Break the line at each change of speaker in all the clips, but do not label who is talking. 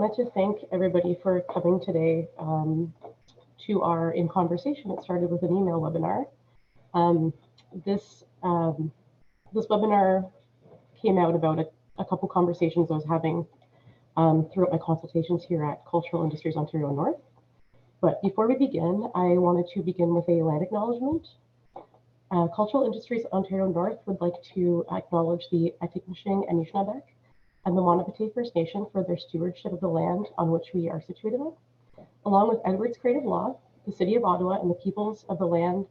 wanted to thank everybody for coming today to our In Conversation. It started with an email webinar. Um, this this webinar came out about a couple conversations I was having throughout my consultations here at Cultural Industries Ontario North. But before we begin, I wanted to begin with a land acknowledgement. Cultural Industries Ontario North would like to acknowledge the Atikamekw and Anishinaabe and the Monopatay First Nation for their stewardship of the land on which we are situated on. Along with Edwards Creative Law, the City of Ottawa, and the peoples of the land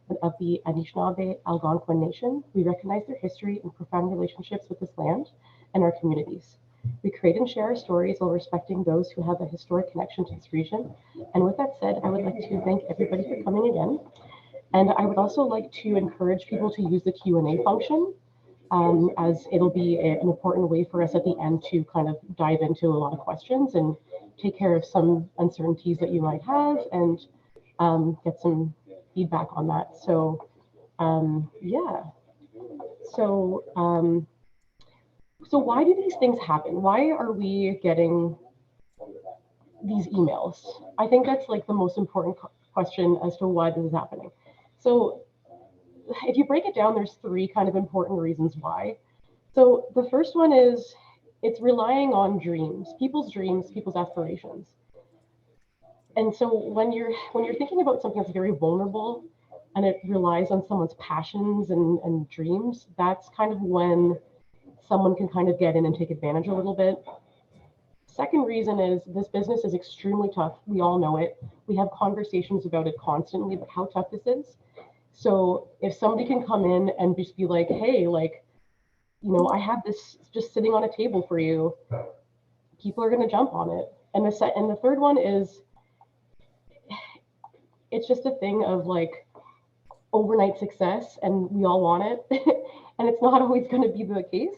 and of the Anishinaabe Algonquin Nation, we recognize their history and profound relationships with this land and our communities. We create and share our stories while respecting those who have a historic connection to this region. And with that said, I would like to thank everybody for coming again. And I would also like to encourage people to use the Q&A function, as it'll be an important way for us at the end to kind of dive into a lot of questions and take care of some uncertainties that you might have and get some feedback on that. So yeah, so why do these things happen? Why are we getting these emails? I think that's like the most important question as to why this is happening. So if you break it down, there's three kind of important reasons why. So the first one is it's relying on dreams, people's aspirations. And so when you're thinking about something that's very vulnerable and it relies on someone's passions and dreams, that's kind of when someone can kind of get in and take advantage a little bit. Second reason is this business is extremely tough. We all know it. We have conversations about it constantly, about how tough this is. So if somebody can come in and just be like, hey, like, you know, I have this just sitting on a table for you, people are going to jump on it. And the third one is it's just a thing of like overnight success and we all want it. And it's not always going to be the case.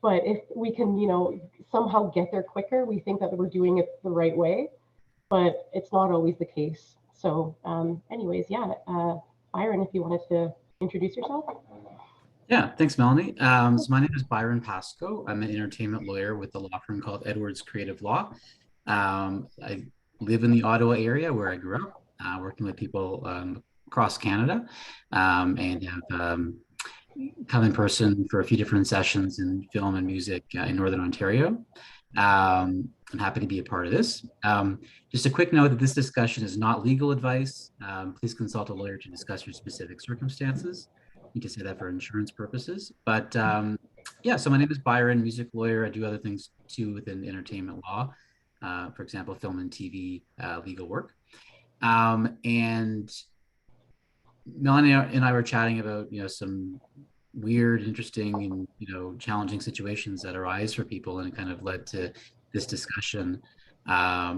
But if we can, you know, somehow get there quicker, we think that we're doing it the right way. But it's not always the case. So anyways, yeah. Byron, if you wanted to introduce yourself.
Yeah, thanks, Melanie. So my name is Bryon Pascoe. I'm an entertainment lawyer with a law firm called Edwards Creative Law. I live in the Ottawa area where I grew up, working with people across Canada, and have come in person for a few different sessions in film and music in Northern Ontario. I'm happy to be a part of this. Just a quick note that this discussion is not legal advice. Please consult a lawyer to discuss your specific circumstances. I need to say that for insurance purposes. But yeah, so my name is Bryon, music lawyer. I do other things too within entertainment law, for example, film and TV legal work. And Melanie and I were chatting about, you know, some weird, interesting, and, you know, challenging situations that arise for people, and it kind of led to this discussion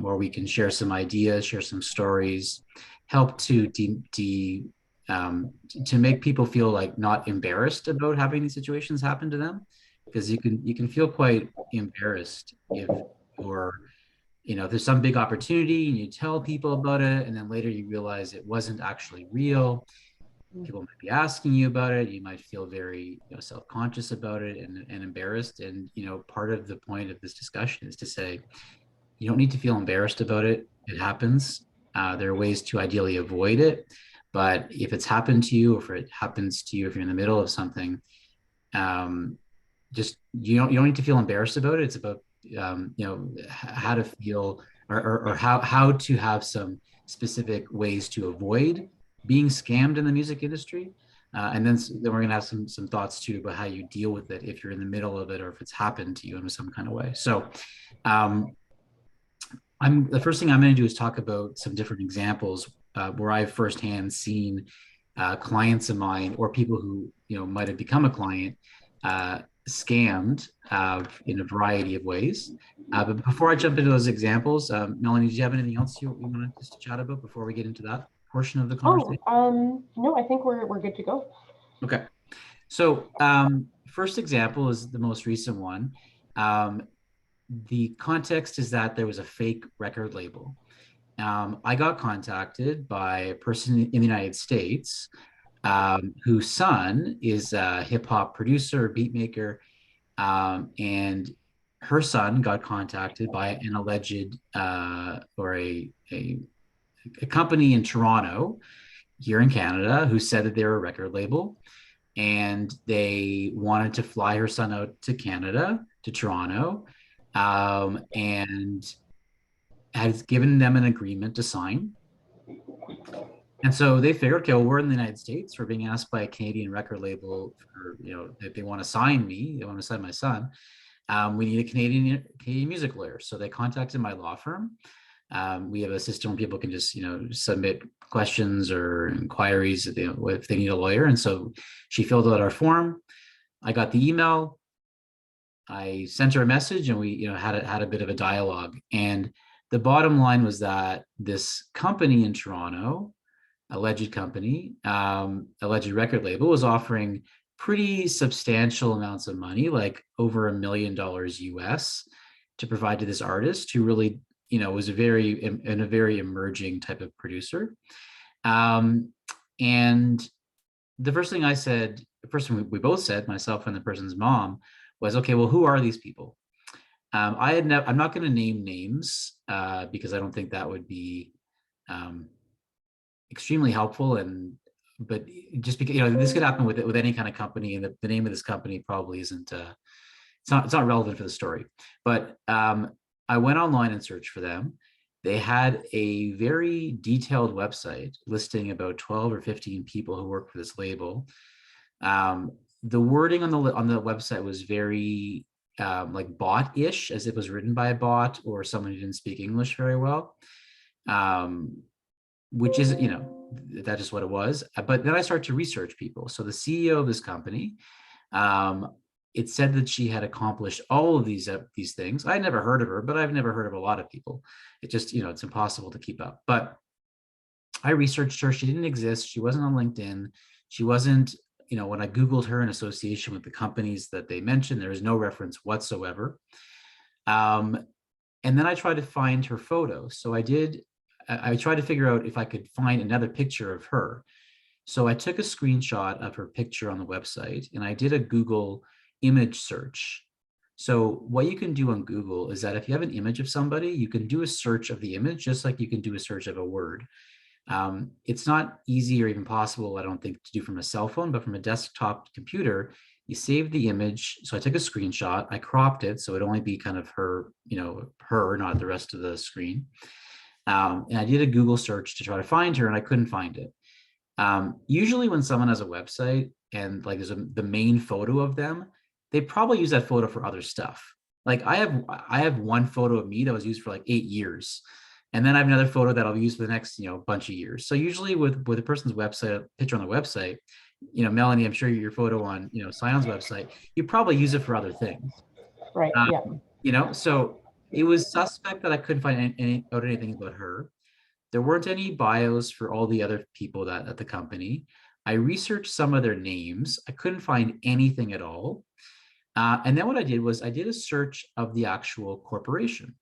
where we can share some ideas, share some stories, help to make people feel like not embarrassed about having these situations happen to them, because you can feel quite embarrassed if you're, you know, there's some big opportunity and you tell people about it, and then later you realize it wasn't actually real. People might be asking you about it. You might feel very, you know, self-conscious about it and embarrassed. And, you know, part of the point of this discussion is to say, you don't need to feel embarrassed about it. It happens. There are ways to ideally avoid it. But if it's happened to you, or if it happens to you, if you're in the middle of something, just, you don't need to feel embarrassed about it. It's about, you know, how to feel, or how to have some specific ways to avoid being scammed in the music industry. And then we're going to have some thoughts too about how you deal with it if you're in the middle of it, or if it's happened to you in some kind of way. So the first thing I'm going to do is talk about some different examples where I've firsthand seen clients of mine, or people who, you know, might have become a client, scammed in a variety of ways. But before I jump into those examples, Melanie, do you have anything else you wanted us to chat about before we get into that portion of the conversation?
No, I think we're good to go.
Okay. So first example is the most recent one. The context is that there was a fake record label. I got contacted by a person in the United States whose son is a hip hop producer, beat maker, and her son got contacted by an alleged or a company in Toronto here in Canada who said that they're a record label and they wanted to fly her son out to Canada, to Toronto, and has given them an agreement to sign. And so they figured, okay, well, we're in the United States. We're being asked by a Canadian record label for, if they want to sign me, they want to sign my son. We need a Canadian music lawyer. So they contacted my law firm. We have a system where people can just, submit questions or inquiries if they need a lawyer. And so she filled out our form. I got the email. I sent her a message, and we, had a bit of a dialogue. And the bottom line was that this company in Toronto, alleged company, alleged record label, was offering pretty substantial amounts of money, like over $1 million US, to provide to this artist who really, was a very emerging type of producer. And the first thing I said, the first thing we both said, myself and the person's mom, was, okay, well, who are these people? I'm not going to name names because I don't think that would be extremely helpful. But just because, this could happen with any kind of company, and the name of this company probably isn't, it's not relevant for the story. But I went online and searched for them. They had a very detailed website listing about 12 or 15 people who work for this label. The wording on the website was very like bot-ish, as it was written by a bot or someone who didn't speak English very well, which is, that is what it was. But then I started to research people. So the CEO of this company, it said that she had accomplished all of these things. I had never heard of her, but I've never heard of a lot of people. It just, it's impossible to keep up. But I researched her. She didn't exist. She wasn't on LinkedIn. She wasn't, when I Googled her in association with the companies that they mentioned, there is no reference whatsoever. And then I tried to find her photo. So I tried to figure out if I could find another picture of her. So I took a screenshot of her picture on the website, and I did a Google image search. So what you can do on Google is that if you have an image of somebody, you can do a search of the image, just like you can do a search of a word. It's not easy or even possible, I don't think, to do from a cell phone, but from a desktop computer, you save the image. So I took a screenshot, I cropped it so it only be kind of her, her, not the rest of the screen. And I did a Google search to try to find her, and I couldn't find it. Usually when someone has a website and like there's the main photo of them, they probably use that photo for other stuff. Like I have one photo of me that was used for like 8 years. And then I have another photo that I'll use for the next, bunch of years. So usually with a person's website, picture on the website, Melanie, I'm sure your photo on, CION's website, you probably use it for other things.
Right. Yeah.
So it was suspect that I couldn't find anything about her. There weren't any bios for all the other people at the company. I researched some of their names. I couldn't find anything at all. And then what I did was I did a search of the actual corporation.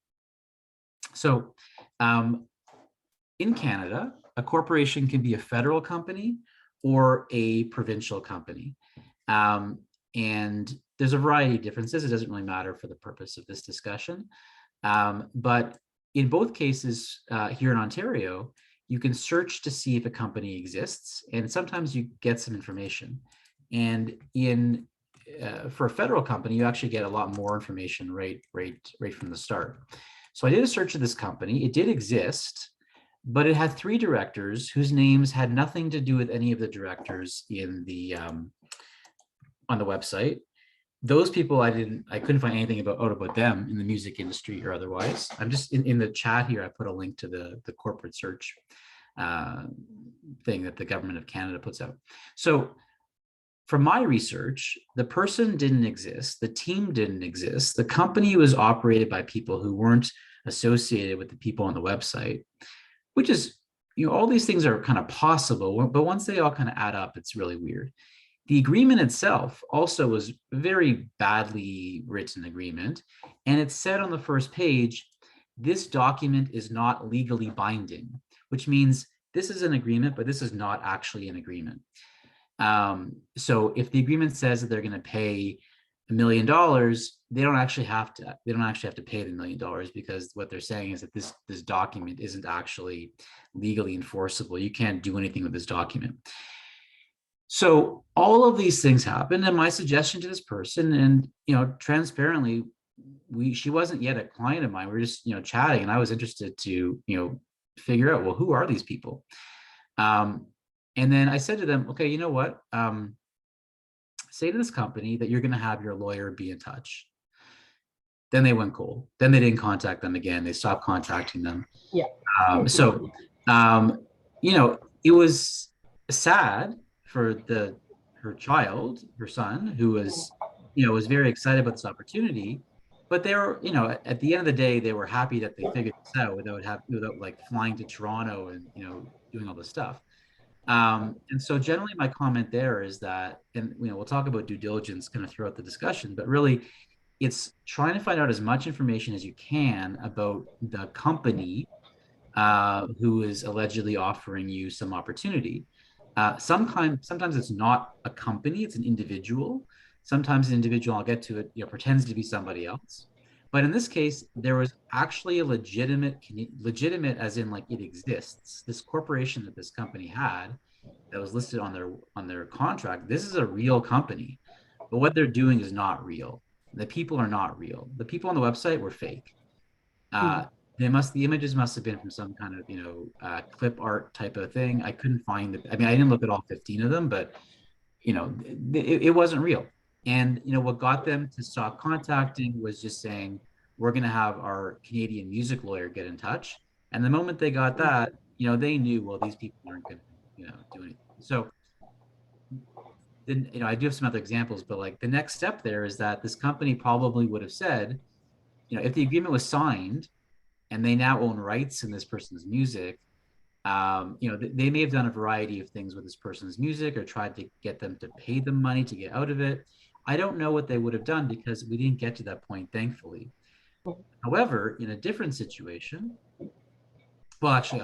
So in Canada, a corporation can be a federal company or a provincial company. And there's a variety of differences. It doesn't really matter for the purpose of this discussion. But in both cases here in Ontario, you can search to see if a company exists, and sometimes you get some information. And for a federal company, you actually get a lot more information right from the start. So I did a search of this company. It did exist, but it had 3 directors whose names had nothing to do with any of the directors in the on the website. Those people I couldn't find anything about them in the music industry or otherwise. I'm just in the chat here, I put a link to the corporate search thing that the government of Canada puts out. So from my research, the person didn't exist, the team didn't exist, the company was operated by people who weren't associated with the people on the website, which is, all these things are kind of possible, but once they all kind of add up, it's really weird. The agreement itself also was a very badly written agreement, and it said on the first page, this document is not legally binding, which means this is an agreement, but this is not actually an agreement. So if the agreement says that they're going to pay $1 million, they don't actually have to pay the $1 million, because what they're saying is that this document isn't actually legally enforceable. You can't do anything with this document. So all of these things happened, and my suggestion to this person, and transparently, she wasn't yet a client of mine. We were just chatting, and I was interested to figure out, well, who are these people? And then I said to them, okay, you know what? Say to this company that you're going to have your lawyer be in touch. Then they went cold. Then they didn't contact them again. They stopped contacting them.
Yeah.
So, it was sad for her child, her son, who was very excited about this opportunity. But they were, at the end of the day, they were happy that they figured this out without like flying to Toronto and doing all this stuff. And so generally my comment there is that, and we'll talk about due diligence kind of throughout the discussion, but really it's trying to find out as much information as you can about the company who is allegedly offering you some opportunity. Sometimes it's not a company, it's an individual. Sometimes an individual, I'll get to it, pretends to be somebody else. But in this case, there was actually a legitimate as in like it exists. This corporation that this company had that was listed on their contract. This is a real company, but what they're doing is not real. The people are not real. The people on the website were fake. The images must have been from some kind of clip art type of thing. I couldn't find it. I mean, I didn't look at all 15 of them, but it wasn't real. And what got them to stop contacting was just saying, we're going to have our Canadian music lawyer get in touch. And the moment they got that, they knew, well, these people aren't going to do anything. So then I do have some other examples, but like the next step there is that this company probably would have said, if the agreement was signed and they now own rights in this person's music, they may have done a variety of things with this person's music or tried to get them to pay them money to get out of it. I don't know what they would have done because we didn't get to that point, thankfully. However, in a different situation, well, actually,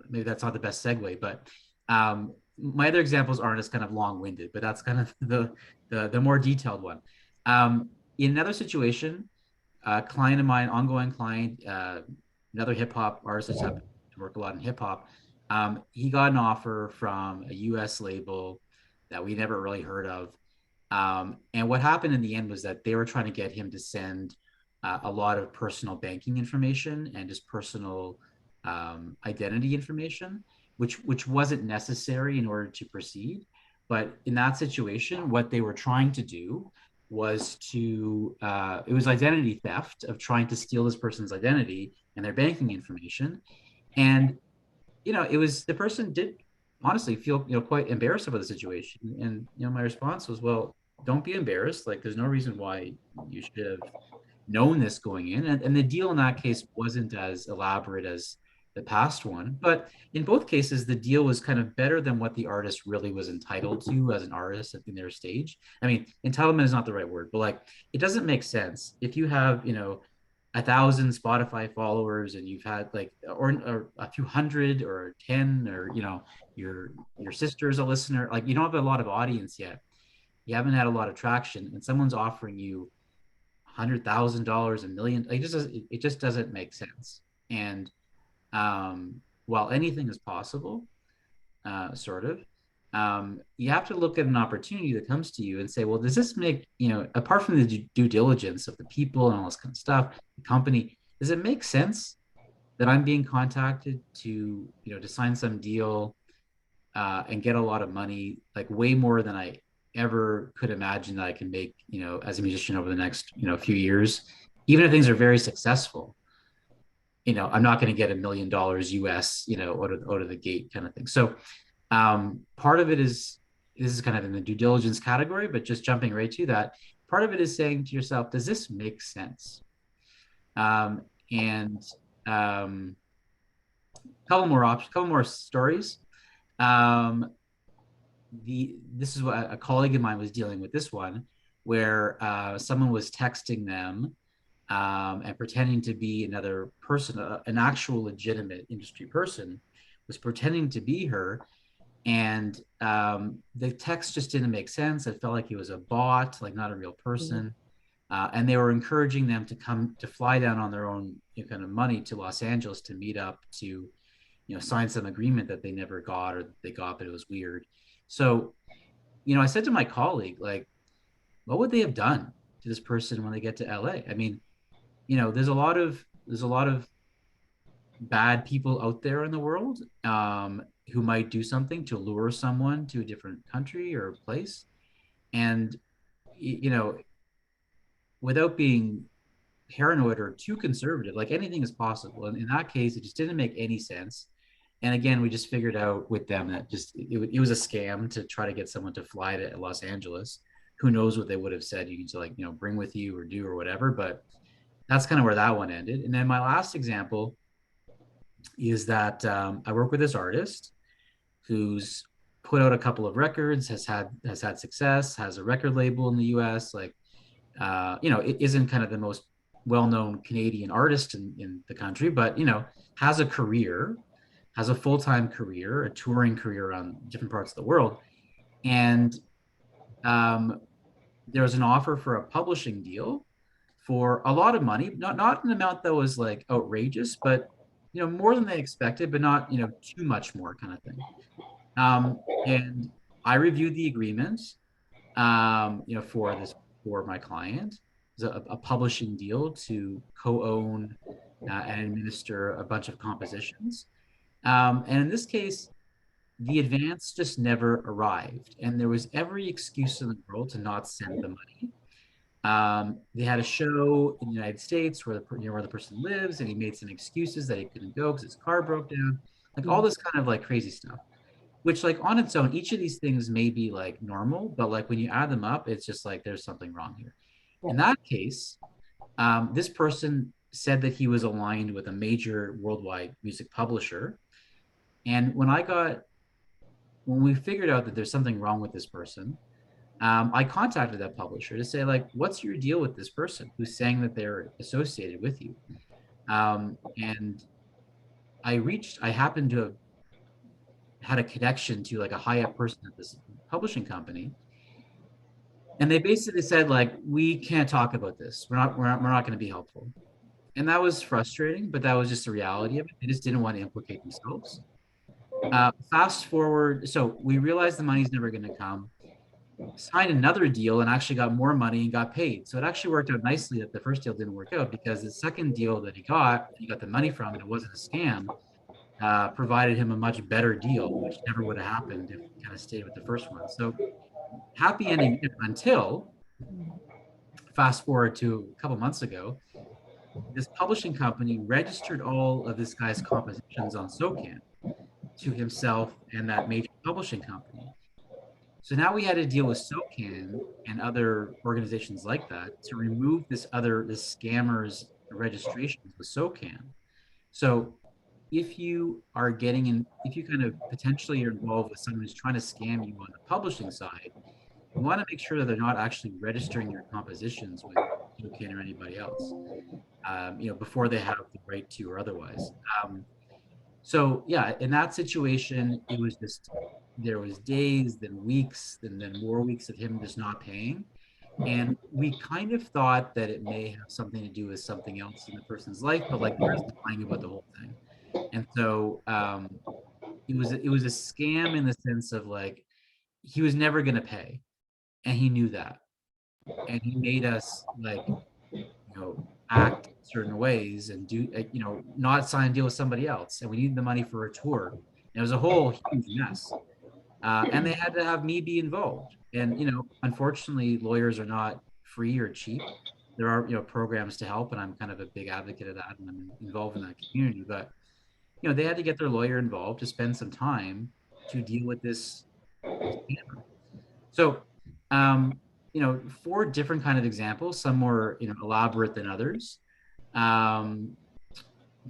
maybe that's not the best segue, but my other examples aren't as kind of long-winded, but that's kind of the more detailed one. In another situation, a client of mine, ongoing client, another hip hop artist that's happened to work a lot in hip hop. He got an offer from a US label that we never really heard of. And what happened in the end was that they were trying to get him to send a lot of personal banking information and just personal identity information, which wasn't necessary in order to proceed. But in that situation, what they were trying to do was it was identity theft, of trying to steal this person's identity and their banking information. And it was, the person did honestly feel quite embarrassed about the situation. And my response was, well, don't be embarrassed. Like, there's no reason why you should have known this going in. And the deal in that case wasn't as elaborate as the past one, but in both cases the deal was kind of better than what the artist really was entitled to as an artist in their stage. I mean, entitlement is not the right word, but like, it doesn't make sense if you have 1,000 Spotify followers and you've had like or a few hundred or 10, or your sister's a listener, like you don't have a lot of audience yet, you haven't had a lot of traction, and someone's offering you $100,000, $1 million. Like, it just doesn't make sense. And while anything is possible, sort of, you have to look at an opportunity that comes to you and say, well, does this make, apart from the due diligence of the people and all this kind of stuff, the company, does it make sense that I'm being contacted to, to sign some deal and get a lot of money, like way more than I ever could imagine that I can make, as a musician over the next, few years, even if things are very successful. I'm not going to get $1 million US, out of the gate kind of thing. So part of it is, this is kind of in the due diligence category, but just jumping right to that, part of it is saying to yourself, does this make sense? And couple more stories. This is what a colleague of mine was dealing with, this one, where someone was texting them and pretending to be another person, an actual legitimate industry person was pretending to be her, And the text just didn't make sense. It felt like he was a bot, like not a real person. And they were encouraging them to fly down on their own kind of money to Los Angeles to meet up to, sign some agreement that they never got or they got, but it was weird. So, I said to my colleague, like, what would they have done to this person when they get to LA? I mean, there's a lot of bad people out there in the world, who might do something to lure someone to a different country or place. And, without being paranoid or too conservative, like anything is possible. And in that case, it just didn't make any sense. And again, we just figured out with them that it was a scam to try to get someone to fly to Los Angeles. Who knows what they would have said you need to, like, bring with you or do or whatever. But that's kind of where that one ended. And then my last example is that I work with this artist who's put out a couple of records, has had success, has a record label in the US, like, it isn't kind of the most well-known Canadian artist in the country, but has a career, has a full-time career, a touring career around different parts of the world. And there was an offer for a publishing deal for a lot of money, not an amount that was like outrageous, but more than they expected, but not too much more kind of thing. And I reviewed the agreement, for my client. It was a publishing deal to co-own and administer a bunch of compositions. And in this case, the advance just never arrived, and there was every excuse in the world to not send the money. They had a show in the United States where the person lives, and he made some excuses that he couldn't go because his car broke down, like all this kind of like crazy stuff. Which, like, on its own, each of these things may be like normal, but like when you add them up, it's just like there's something wrong here. In that case, this person said that he was aligned with a major worldwide music publisher, and when we figured out that there's something wrong with this person, I contacted that publisher to say, like, what's your deal with this person who's saying that they're associated with you? And I happened to have had a connection to like a high up person at this publishing company. And they basically said, like, we can't talk about this. We're not going to be helpful. And that was frustrating, but that was just the reality of it. They just didn't want to implicate themselves. Fast forward, so we realized the money's never going to come. Signed another deal and actually got more money and got paid. So it actually worked out nicely that the first deal didn't work out, because the second deal that he got the money from, and it wasn't a scam, provided him a much better deal, which never would have happened if he kind of stayed with the first one. So happy ending until fast forward to a couple months ago, this publishing company registered all of this guy's compositions on SOCAN to himself and that major publishing company. So now we had to deal with SOCAN and other organizations like that to remove this scammers registrations with SOCAN. So if you kind of potentially are involved with someone who's trying to scam you on the publishing side, you want to make sure that they're not actually registering your compositions with SOCAN or anybody else, before they have the right to or otherwise. So yeah, in that situation, it was just, there was days, then weeks, and then more weeks of him just not paying. And we kind of thought that it may have something to do with something else in the person's life, but like the person's lying about the whole thing. And so it was a scam in the sense of, like, he was never going to pay, and he knew that, and he made us, like, act certain ways and do, not sign a deal with somebody else, and we needed the money for a tour. And it was a whole huge mess, and they had to have me be involved. And unfortunately, lawyers are not free or cheap. There are programs to help, and I'm kind of a big advocate of that, and I'm involved in that community. But they had to get their lawyer involved to spend some time to deal with this scammer. So, 4 different kind of examples, some more, elaborate than others. But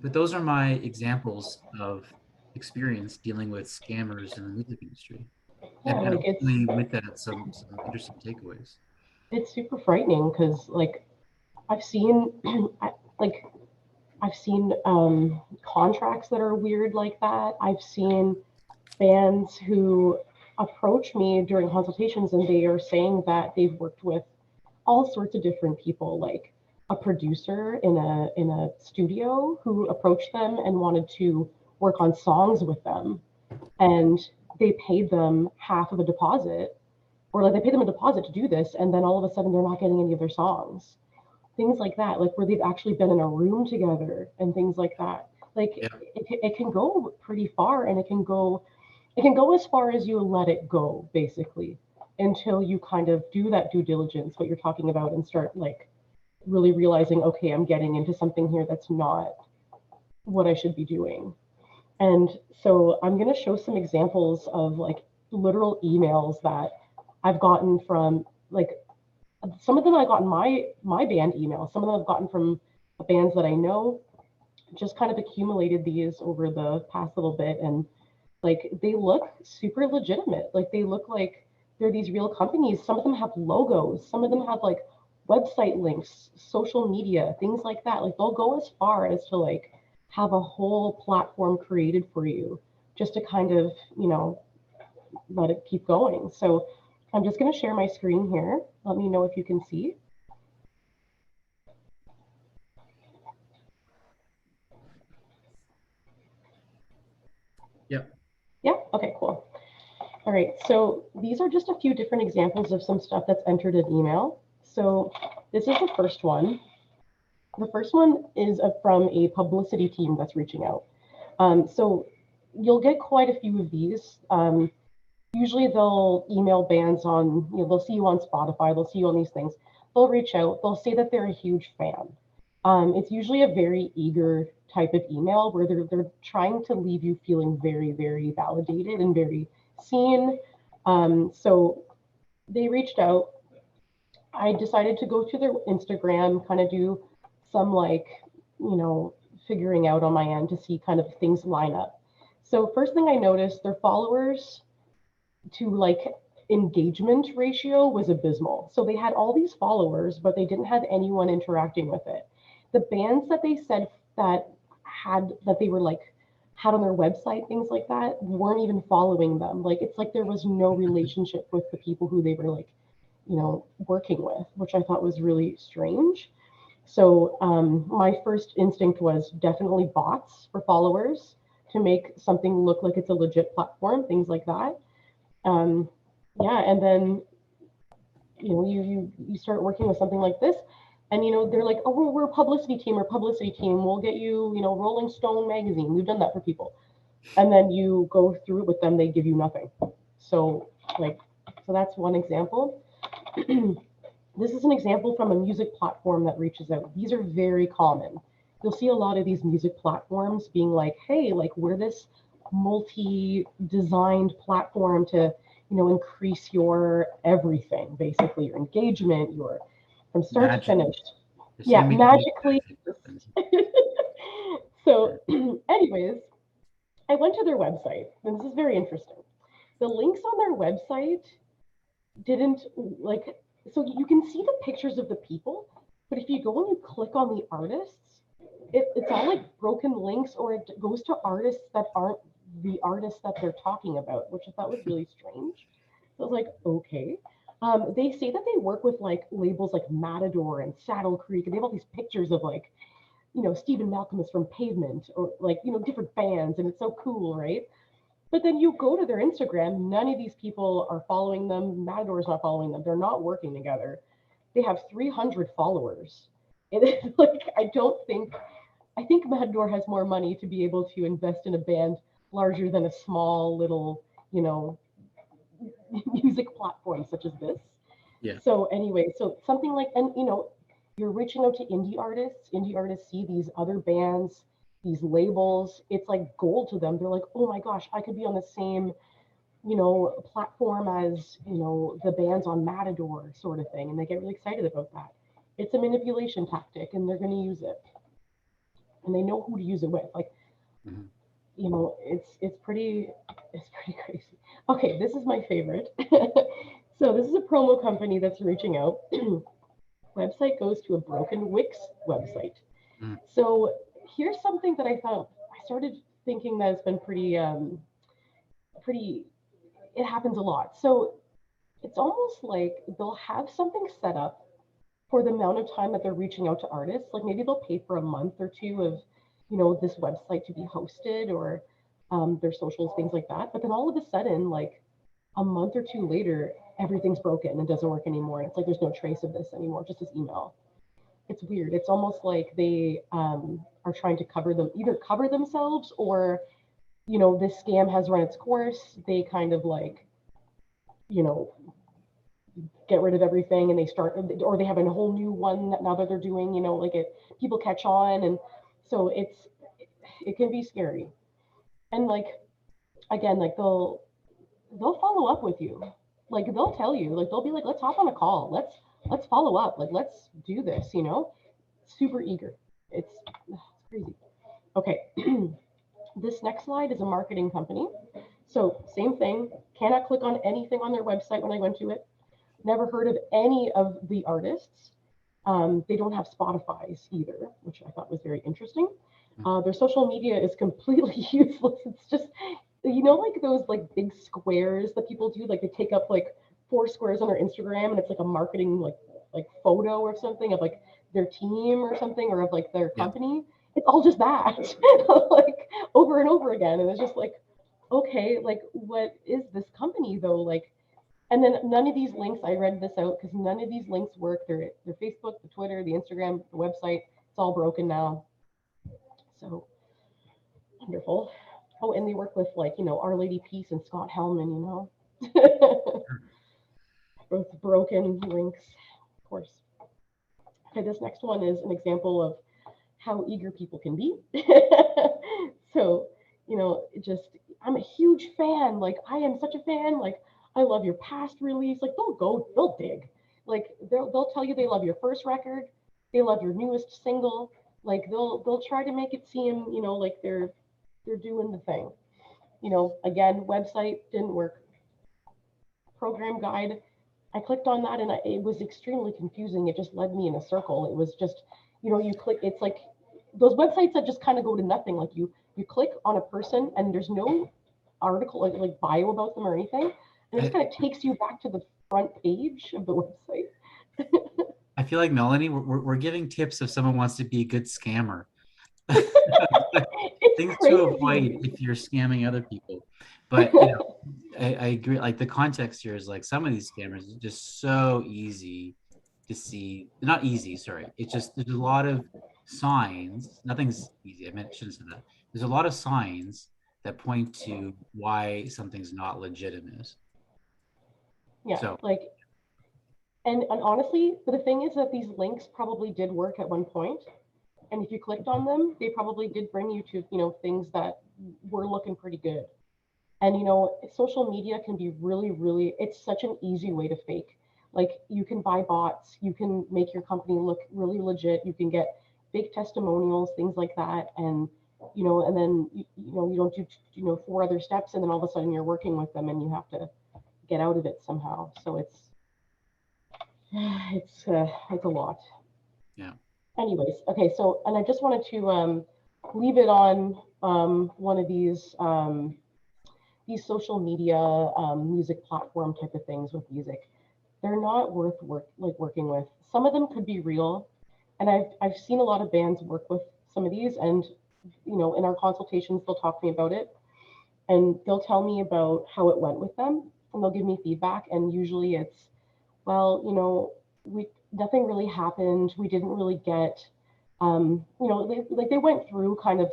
those are my examples of experience dealing with scammers in the music industry.
Yeah,
And
like
hopefully with that, some interesting takeaways.
it's super frightening because like I've seen like I've seen contracts that are weird like that. I've seen bands who approach me during consultations and they are saying that they've worked with all sorts of different people, like a producer in a studio who approached them and wanted to work on songs with them, and they paid them half of a deposit, or like they paid them a deposit to do this, and then all of a sudden they're not getting any of their songs. Things like that, like where they've actually been in a room together and things like that. Like
Yeah.
it can go pretty far, and it can go as far as you let it go, basically, until you kind of do that due diligence, what you're talking about, and start like really realizing, okay, I'm getting into something here that's not what I should be doing. And so I'm going to show some examples of like literal emails that I've gotten from like some of them I got in my band email. Some of them I've gotten from bands that I know. Just kind of accumulated these over the past little bit, and like they look super legitimate. Like they look like they're these real companies. Some of them have logos. Some of them have like website links, social media, things like that. Like they'll go as far as to like have a whole platform created for you just to kind of, let it keep going. So I'm just going to share my screen here. Let me know if you can see.
Yep.
Yeah. Okay, cool. All right. So these are just a few different examples of some stuff that's entered in email. So this is the first one. The first one is from a publicity team that's reaching out. So you'll get quite a few of these. Usually they'll email bands on, they'll see you on Spotify, they'll see you on these things. They'll reach out, they'll say that they're a huge fan. It's usually a very eager type of email where they're trying to leave you feeling very, very validated and very seen. So they reached out. I decided to go to their Instagram, kind of do some like, you know, figuring out on my end to see kind of things line up. So first thing I noticed, their followers to like engagement ratio was abysmal. So they had all these followers, but they didn't have anyone interacting with it. The bands that they said that that they were like had on their website, things like that, weren't even following them. Like it's like there was no relationship with the people who they were like, working with, which I thought was really strange. So my first instinct was definitely bots for followers to make something look like it's a legit platform, things like that. Um, yeah, and then you start working with something like this, and they're like, oh, we're a publicity team, or publicity team. We'll get you, Rolling Stone magazine. We've done that for people, and then you go through it with them, they give you nothing. So like, so that's one example. This is an example from a music platform that reaches out. These are very common. You'll see a lot of these music platforms being like, hey, like we're this multi-designed platform to, increase your everything, basically your engagement, your from start to
Magic.
finish.
They're
Yeah,
saying we can make
magically.
magic happen.
So, anyways, I went to their website, and this is very interesting. The links on their website didn't like, so you can see the pictures of the people, but if you go and you click on the artists, it's all like broken links, or it goes to artists that aren't the artists that they're talking about, which I thought was really strange. So I was like, okay. They say that they work with like labels like Matador and Saddle Creek, and they have all these pictures of like, Stephen Malcolm is from Pavement, or like, different bands, and it's so cool, right? But then you go to their Instagram, none of these people are following them. Matador is not following them. They're not working together. They have 300 followers. It is like, I think Matador has more money to be able to invest in a band larger than a small little, you know, music platform such as this.
Yeah.
So anyway, so something like, and you're reaching out to indie artists. Indie artists see these other bands, these labels. It's like gold to them. They're like, oh my gosh, I could be on the same, platform as, the bands on Matador sort of thing. And they get really excited about that. It's a manipulation tactic, and they're going to use it. And they know who to use it with. Like,
Mhm.
it's pretty crazy. Okay, this is my favorite. So this is a promo company that's reaching out. Website goes to a broken Wix website.
Mhm.
So here's something that I thought I started thinking that has been pretty pretty, it happens a lot. So it's almost like they'll have something set up for the amount of time that they're reaching out to artists. Like maybe they'll pay for a month or two of, this website to be hosted, or their socials, things like that. But then all of a sudden, like a month or two later, everything's broken and doesn't work anymore. And it's like there's no trace of this anymore, just this email. It's weird. It's almost like they are trying to either cover themselves, or, this scam has run its course. They kind of like, you know, get rid of everything, and they start, or they have a whole new one that now that they're doing, like people catch on. And so it can be scary. And like, again, like they'll follow up with you. Like they'll tell you, like they'll be like, let's hop on a call. Let's follow up. Like let's do this, super eager. It's crazy. Okay. This next slide is a marketing company. So same thing, cannot click on anything on their website when I went to it. Never heard of any of the artists. They don't have Spotify's either, which I thought was very interesting. Their social media is completely useless. It's just, like those like big squares that people do, like they take up like 4 squares on their Instagram, and it's like a marketing like photo or something of like their team or something, or of like their company. It's all just that, like over and over again. And it's just like, okay, like what is this company though? Like, and then none of these links, I read this out because none of these links work. Their Facebook, the Twitter, the Instagram, the website, it's all broken now. So wonderful. Oh, and they work with like, Our Lady Peace and Scott Hellman, both broken links, of course. Okay, this next one is an example of how eager people can be. So, just, I'm a huge fan. Like, I am such a fan. Like, I love your past release. Like, they'll dig. Like, they'll tell you they love your first record. They love your newest single. Like, they'll try to make it seem, like they're doing the thing. Again, website didn't work. Program guide, I clicked on that, and it was extremely confusing. It just led me in a circle. It was just, you click, it's like those websites that just kind of go to nothing. Like you click on a person and there's no article, like bio about them or anything. And it just kind of takes you back to the front page of the website.
I feel like, Melanie, we're giving tips if someone wants to be a good scammer. Things
crazy.
to avoid if you're scamming other people. But I agree. Like the context here is like some of these scammers are just so easy to see. Not easy, sorry. It's just there's a lot of signs. Nothing's easy. I shouldn't say that. There's a lot of signs that point to why something's not legitimate.
Yeah, so, like, and honestly, but the thing is that these links probably did work at one point. And if you clicked on them, they probably did bring you to, things that were looking pretty good. And, social media can be really, really, it's such an easy way to fake. Like you can buy bots, you can make your company look really legit. You can get big testimonials, things like that. And, and then, you don't do, 4 other steps. And then all of a sudden you're working with them and you have to get out of it somehow. So it's a lot.
Yeah.
Anyways, okay, so, and I just wanted to leave it on one of these social media music platform type of things with music. They're not worth working with. Some of them could be real, and I've seen a lot of bands work with some of these, and in our consultations they'll talk to me about it, and they'll tell me about how it went with them, and they'll give me feedback, and usually it's, well, nothing really happened. We didn't really get, they went through kind of,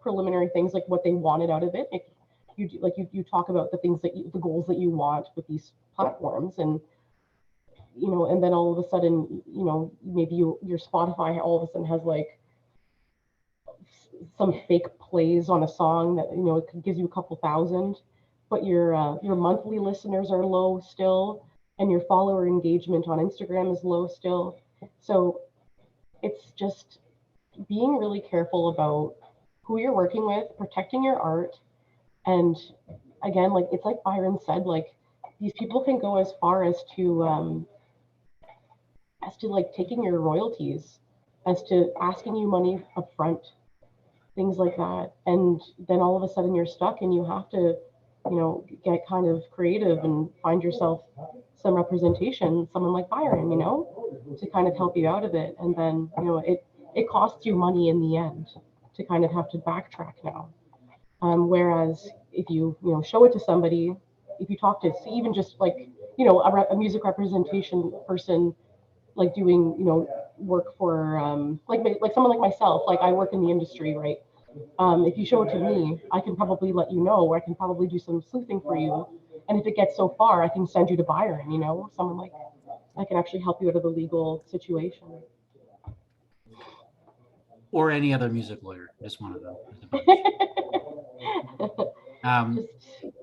preliminary things like what they wanted out of it. You talk about the things the goals that you want with these platforms, and and then all of a sudden, maybe your Spotify all of a sudden has like some fake plays on a song that it gives you a couple thousand, but your monthly listeners are low still, and your follower engagement on Instagram is low still. So it's just being really careful about who you're working with, protecting your art. And again, like it's like Byron said, like these people can go as far as to like taking your royalties, as to asking you money up front, things like that. And then all of a sudden you're stuck and you have to get kind of creative and find yourself some representation, someone like Bryon, to kind of help you out of it. And then, it costs you money in the end to kind of have to backtrack now. Whereas if you show it to somebody, if you talk to even just like, a music representation person, like doing, work for, like someone like myself, like I work in the industry, right? If you show it to me, I can probably let you know, or I can probably do some sleuthing for you. And if it gets so far, I can send you to Bryon, someone like I can actually help you out of the legal situation.
Or any other music lawyer, just one of them.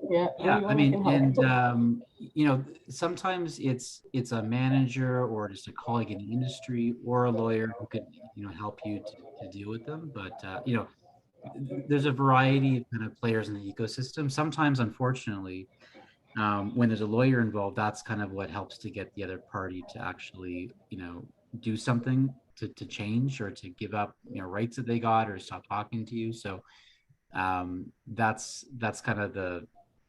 Yeah,
Yeah, I
anyone that
mean,
can help.
and sometimes it's a manager or just a colleague in the industry or a lawyer who could help you to deal with them. But there's a variety of kind of players in the ecosystem. Sometimes, unfortunately, when there's a lawyer involved, that's kind of what helps to get the other party to actually do something to change or to give up rights that they got or stop talking to you. So that's kind of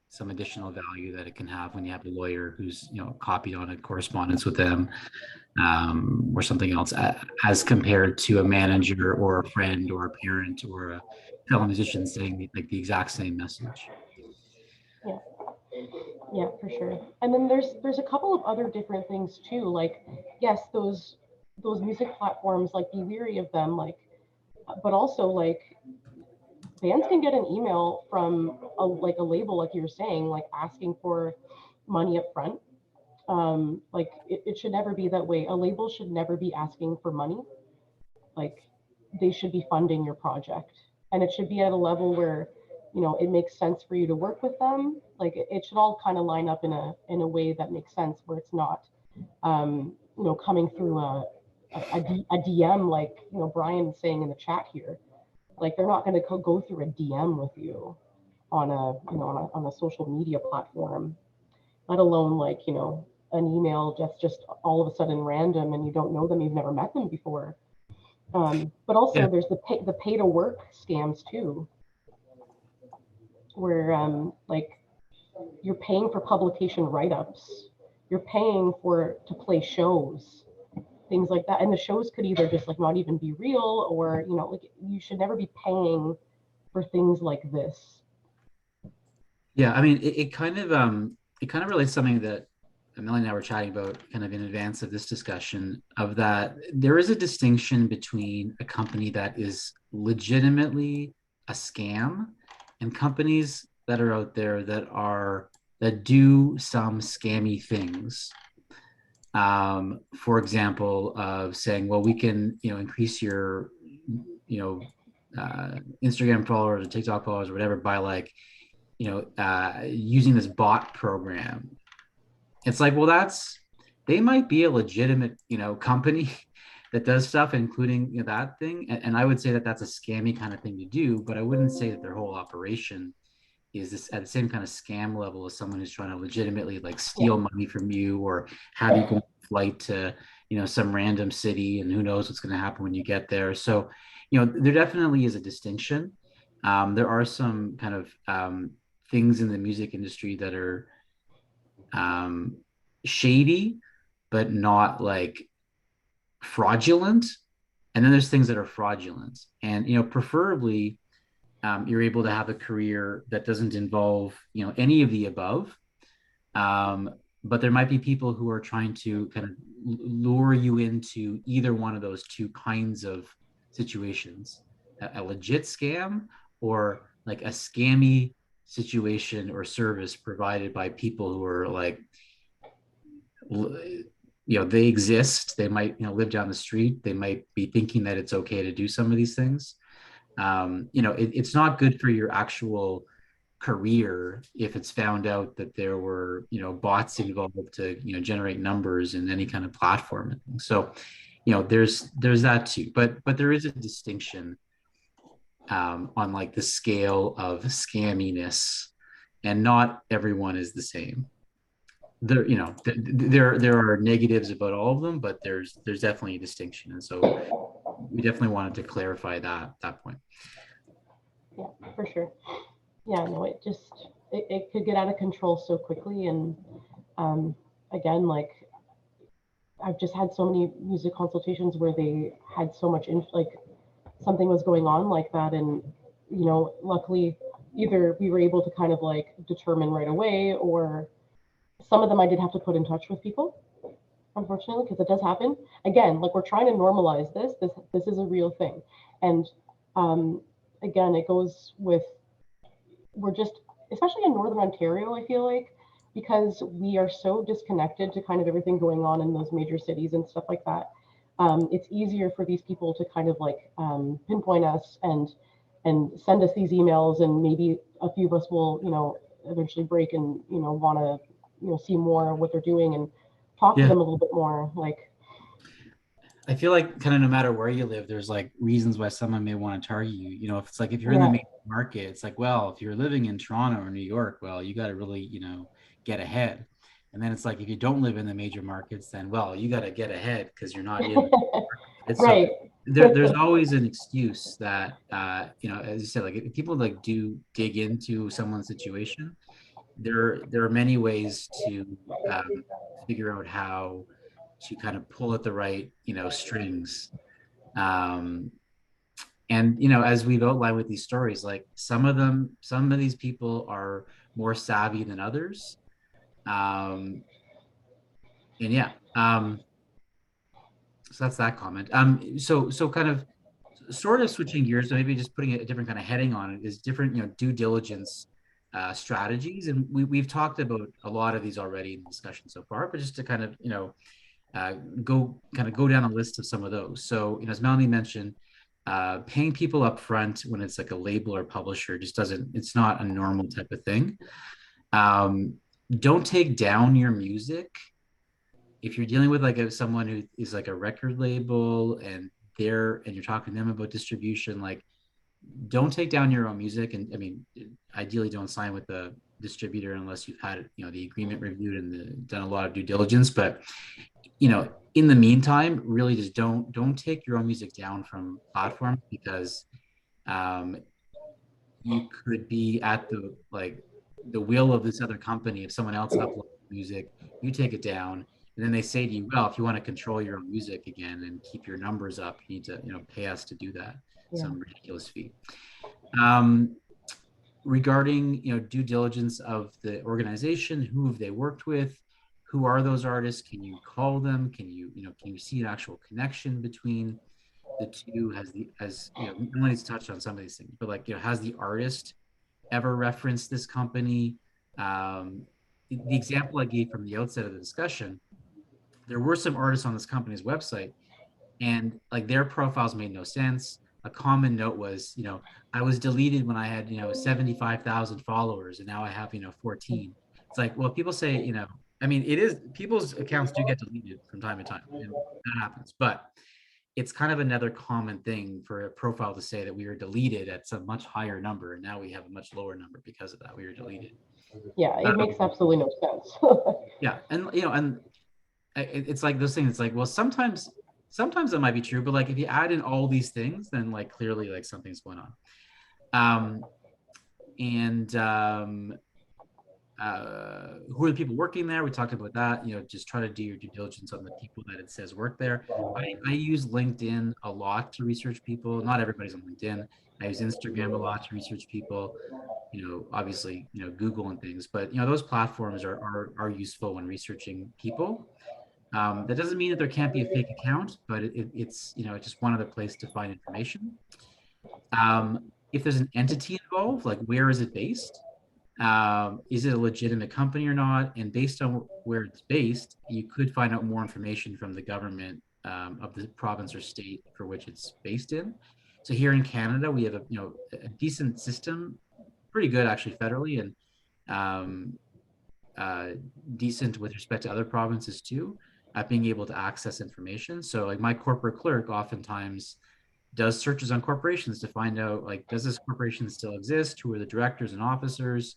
some additional value that it can have when you have a lawyer who's copied on a correspondence with them, or something else, as compared to a manager or a friend or a parent or a fellow musician saying like the exact same message.
Yeah, yeah, for sure. And then there's a couple of other different things too. Like, yes, those music platforms, like be weary of them, like, but also like bands can get an email from a label, like you were saying, like asking for money up front. Like it should never be that way. A label should never be asking for money. Like they should be funding your project, and it should be at a level where it makes sense for you to work with them. Like it should all kind of line up in a way that makes sense, where it's not coming through a DM, like Bryan's saying in the chat here. Like they're not going to go through a DM with you on a on a social media platform, let alone like an email just all of a sudden random, and you don't know them, you've never met them before. But
Yeah.
also there's the pay to work scams too, where like you're paying for publication write-ups, you're paying for to play shows, things like that, and the shows could either just like not even be real, or like you should never be paying for things like this.
Yeah, I mean, it kind of relates to something that Melanie and I were chatting about kind of in advance of this discussion, of that there is a distinction between a company that is legitimately a scam and companies that are out there that do some scammy things. For example, of saying, well, we can, increase your, you know, Instagram followers or TikTok followers or whatever by like, using this bot program. It's like, well, they might be a legitimate, company that does stuff, including that thing. And I would say that that's a scammy kind of thing to do, but I wouldn't say that their whole operation is this at the same kind of scam level as someone who's trying to legitimately like
Yeah,
steal money from you or have you go on a flight to, some random city and who knows what's going to happen when you get there. So, there definitely is a distinction. There are some kind of things in the music industry that are um, shady, but not like fraudulent. And then there's things that are fraudulent. And, preferably you're able to have a career that doesn't involve, any of the above. Um, but there might be people who are trying to kind of lure you into either one of those two kinds of situations, a legit scam or like a scammy situation or service provided by people who are like, they exist. They might, live down the street. They might be thinking that it's okay to do some of these things. It's not good for your actual career if it's found out that there were, bots involved to, generate numbers in any kind of platform. So, there's that too. But there is a distinction on like the scale of scamminess, and not everyone is the same. There are negatives about all of them, but there's definitely a distinction, and so we definitely wanted to clarify that point.
yeah, for sure. Yeah, no, it just it could get out of control so quickly. And um, again, like I've just had so many music consultations where they had so much like something was going on like that, and luckily either we were able to kind of like determine right away, or some of them I did have to put in touch with people, unfortunately, because it does happen. Again, like we're trying to normalize this is a real thing. And um, again, it goes with, we're just, especially in Northern Ontario, I feel like, because we are so disconnected to kind of everything going on in those major cities and stuff like that. It's easier for these people to kind of like pinpoint us and send us these emails, and maybe a few of us will, eventually break and want to see more of what they're doing and talk to
Yeah.
them a little bit more. Like,
I feel like kind of no matter where you live, there's like reasons why someone may want to target you. You know, if it's like if you're in the
yeah,
main market, it's like, well, if you're living in Toronto or New York, well, you got to really, get ahead. And then it's like if you don't live in the major markets, then well, you got to get ahead because you're not in. Right? So
right.
there's always an excuse that as you said, like if people like do dig into someone's situation, there are many ways to figure out how to kind of pull at the right strings. um, and as we've outlined with these stories, like some of these people are more savvy than others. um, and yeah, so that's that comment. So kind of sort of switching gears, so maybe just putting a different kind of heading on it, is different due diligence strategies. And we've talked about a lot of these already in the discussion so far, but just to kind of uh, go down a list of some of those. So, as Melanie mentioned, paying people up front when it's like a label or publisher just doesn't, it's not a normal type of thing. Um, don't take down your music if you're dealing with like someone who is like a record label and you're talking to them about distribution. Like, don't take down your own music. And I mean, ideally don't sign with the distributor unless you've had the agreement reviewed and done a lot of due diligence. But in the meantime, really just don't take your own music down from platforms, because um, you could be at the will of this other company. If someone else uploads music, you take it down, and then they say to you, well, if you want to control your own music again and keep your numbers up, you need to pay us to do that,
Yeah.
some ridiculous fee. um, Regarding due diligence of the organization, who have they worked with, who are those artists, can you call them, can you see an actual connection between the two? Has Melanie's touched on some of these things, but like has the artist ever referenced this company? The example I gave from the outset of the discussion, there were some artists on this company's website, and like their profiles made no sense. A common note was, I was deleted when I had 75,000 followers, and now I have 14. It's like, well, people say, I mean, it is, people's accounts do get deleted from time to time, and that happens. But it's kind of another common thing for a profile to say that we were deleted at some much higher number, and now we have a much lower number because of that. We were deleted.
Yeah, it makes
Um,
absolutely no sense.
yeah, and it's like those things. It's like, well, sometimes that might be true, but like if you add in all these things, then like clearly like something's going on. Um, and Who are the people working there? We talked about that. Just try to do your due diligence on the people that it says work there. I use LinkedIn a lot to research people. Not everybody's on LinkedIn. I use Instagram a lot to research people. Obviously, Google and things, but those platforms are useful when researching people. That doesn't mean that there can't be a fake account, but it's just one other place to find information. If there's an entity involved, like where is it based? Is it a legitimate company or not? And based on where it's based, you could find out more information from the government of the province or state for which it's based in. So here in Canada, we have a decent system, pretty good actually federally, and um, uh, decent with respect to other provinces too, at being able to access information. So like my corporate clerk oftentimes does searches on corporations to find out, like, does this corporation still exist? Who are the directors and officers?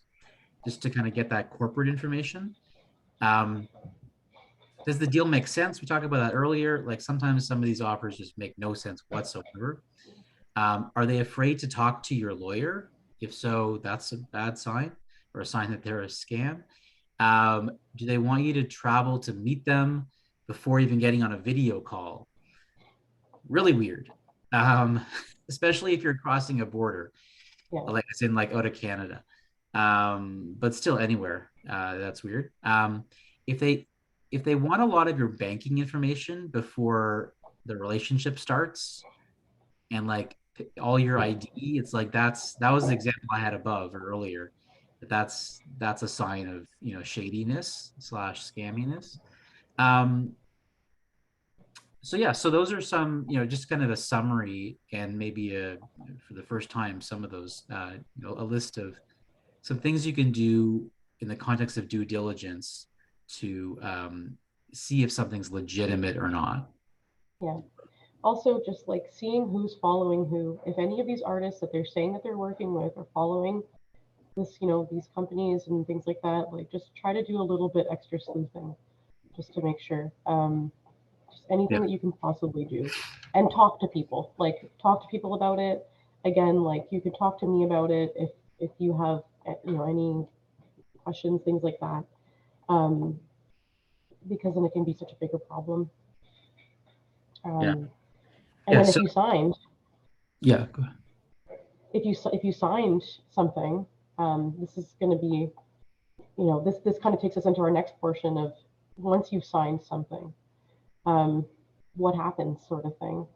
Just to kind of get that corporate information. Um, does the deal make sense? We talked about that earlier. Like sometimes some of these offers just make no sense whatsoever. Are they afraid to talk to your lawyer? If so, that's a bad sign. or a sign that they're a scam? Do they want you to travel to meet them before even getting on a video call? Really weird. Um, Especially if you're crossing a border,
Yeah.
like it's in like out of Canada. But still anywhere. That's weird. If they if they want a lot of your banking information before the relationship starts and like all your ID, it's like that was the example I had above or earlier. That's a sign of shadiness slash scamminess. Um, so yeah, so those are some, just kind of a summary and maybe for the first time, some of those, a list of some things you can do in the context of due diligence to see if something's legitimate or not.
Yeah. Also, just like seeing who's following who. If any of these artists that they're saying that they're working with are following these companies and things like that, like just try to do a little bit extra sleuthing just to make sure. Just anything
Yeah,
that you can possibly do. And talk to people. Like talk to people about it. Again, like you could talk to me about it if you have any questions, things like that. Um, because then it can be such a bigger problem.
yeah,
Um, and
yeah.
then
So
if you signed,
yeah, go ahead.
if you signed something, this is going to be, this kind of takes us into our next portion of once you've signed something, um, what happens, sort of thing.